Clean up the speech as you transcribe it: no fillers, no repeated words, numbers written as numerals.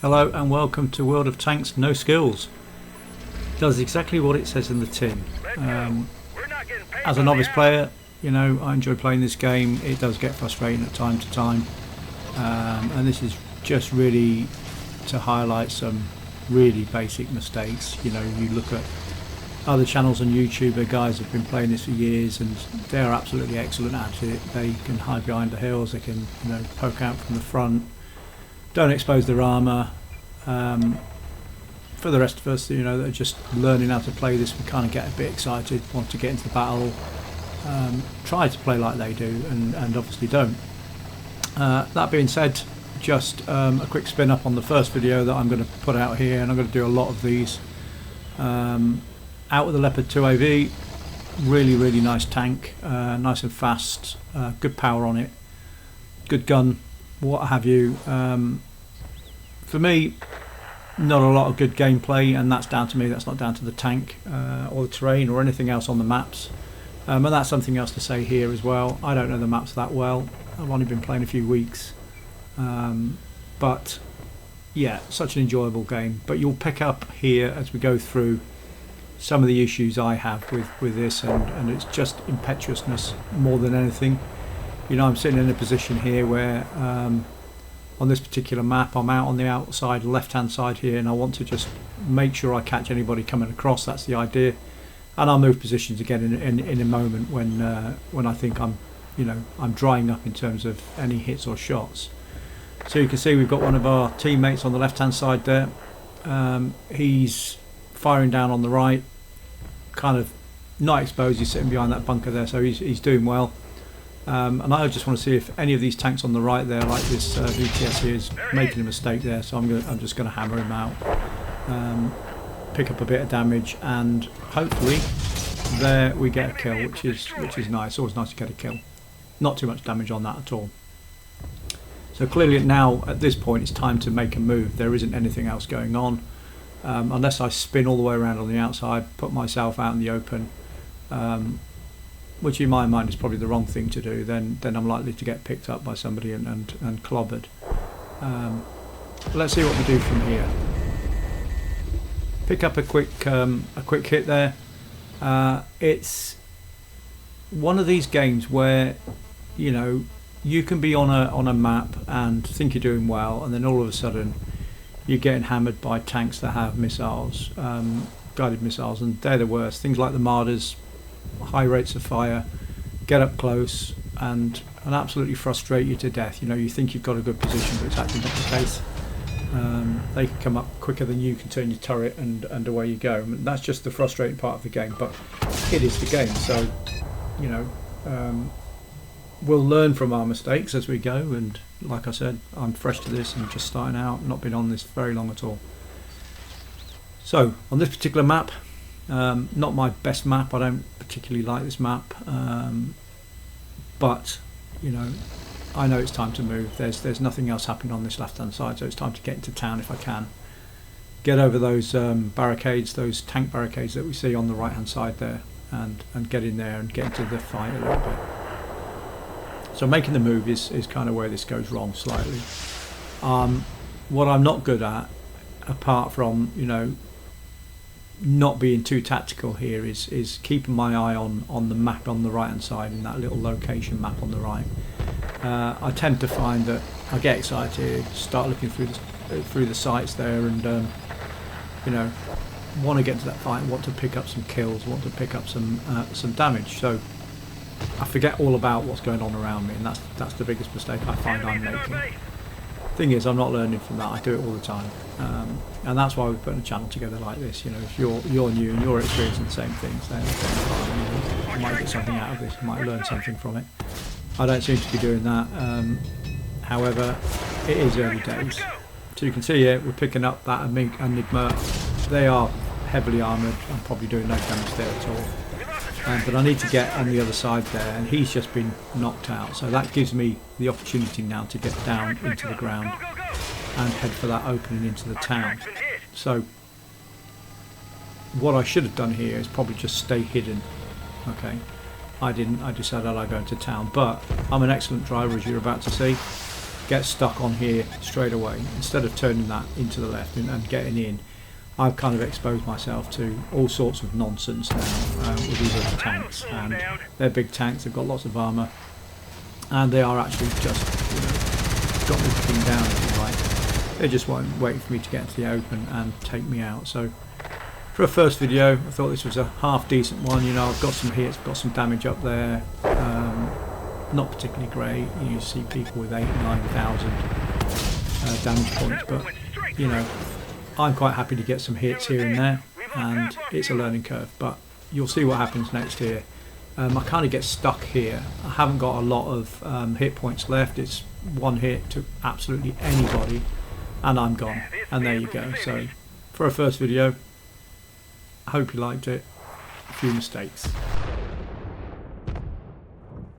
Hello and welcome to World of Tanks No Skills. Does exactly what it says in the tin. As a novice player, you know, I enjoy playing this game. It does get frustrating at time to time, and this is just really to highlight some really basic mistakes. You know, you look at other channels on YouTube, the guys have been playing this for years and they're absolutely excellent at it. They can hide behind the hills, they can, you know, poke out from the front, don't expose their armour. For the rest of us, you know, that are just learning how to play this, we kind of get a bit excited, want to get into the battle, try to play like they do, and obviously don't. That being said, just a quick spin up on the first video that I'm going to put out here, and I'm going to do a lot of these. Out with the Leopard 2AV, really nice tank, nice and fast, good power on it, good gun, what have you. For me, not a lot of good gameplay, and that's down to me, that's not down to the tank or the terrain or anything else on the maps. And that's something else to say here as well. I don't know the maps that well, I've only been playing a few weeks, but yeah, such an enjoyable game. But you'll pick up here as we go through some of the issues I have with this, and it's just impetuousness more than anything. You know, I'm sitting in a position here where on this particular map I'm out on the outside left hand side here, and I want to just make sure I catch anybody coming across. That's the idea, and I'll move positions again in a moment when I think I'm drying up in terms of any hits or shots. So you can see we've got one of our teammates on the left hand side there. He's firing down on the right, kind of not exposed, he's sitting behind that bunker there, so he's doing well. And I just want to see if any of these tanks on the right there, like this VTS here, is making a mistake there, so I'm just going to hammer him out, pick up a bit of damage, and hopefully there we get a kill, which is nice. Always nice to get a kill. Not too much damage on that at all. So clearly now at this point it's time to make a move. There isn't anything else going on. Unless I spin all the way around on the outside, put myself out in the open, which in my mind is probably the wrong thing to do, then I'm likely to get picked up by somebody and clobbered. Let's see what we do from here. Pick up a quick hit there. It's one of these games where, you know, you can be on a map and think you're doing well, and then all of a sudden you're getting hammered by tanks that have missiles, guided missiles, and they're the worst. Things like the Martyrs, high rates of fire, get up close and absolutely frustrate you to death. You know, you think you've got a good position, but it's actually not the case. They can come up quicker than you can turn your turret, and away you go. And that's just the frustrating part of the game, but it is the game. So, you know, we'll learn from our mistakes as we go, and like I said, I'm fresh to this and just starting out, not been on this very long at all. So on this particular map, not my best map, I don't particularly like this map, but you know, I know it's time to move. There's nothing else happening on this left hand side, so it's time to get into town if I can. Get over those barricades, those tank barricades that we see on the right hand side there, and get in there and get into the fight a little bit. So making the move is kind of where this goes wrong slightly. What I'm not good at, apart from, you know, not being too tactical here, is keeping my eye on the map on the right hand side, in that little location map on the right. I tend to find that I get excited, start looking through the sights there, and you know, want to get to that fight, want to pick up some kills, want to pick up some damage. So I forget all about what's going on around me, and that's the biggest mistake I find I'm making. Thing is, I'm not learning from that. I do it all the time, and that's why we're putting a channel together like this. You know, if you're new and you're experiencing the same things, then you might get something out of this. You might learn something from it. I don't seem to be doing that. However, it is early days. So you can see here we're picking up that Enigma. They are heavily armoured. I'm probably doing no damage there at all. But I need to get on the other side there, and he's just been knocked out, so that gives me the opportunity now to get down into the ground and head for that opening into the town. So what I should have done here is probably just stay hidden. Okay, I didn't. I decided I'd go into town, but I'm an excellent driver, as you're about to see. get stuck on here straight away. Instead of turning that into the left and getting in, I've kind of exposed myself to all sorts of nonsense now with these other tanks, and they're big tanks, they've got lots of armour, and they are actually just, you know, got me pinned down, if you like. They just waiting for me to get into the open and take me out. So for a first video, I thought this was a half decent one. You know, I've got some hits, got some damage up there, not particularly great. You see people with 8,000 to 9,000 damage points, but you know, I'm quite happy to get some hits here and there, and it's a learning curve, but you'll see what happens next here. I kind of get stuck here. I haven't got a lot of hit points left. It's one hit to absolutely anybody and I'm gone, and there you go. So for a first video, I hope you liked it. A few mistakes.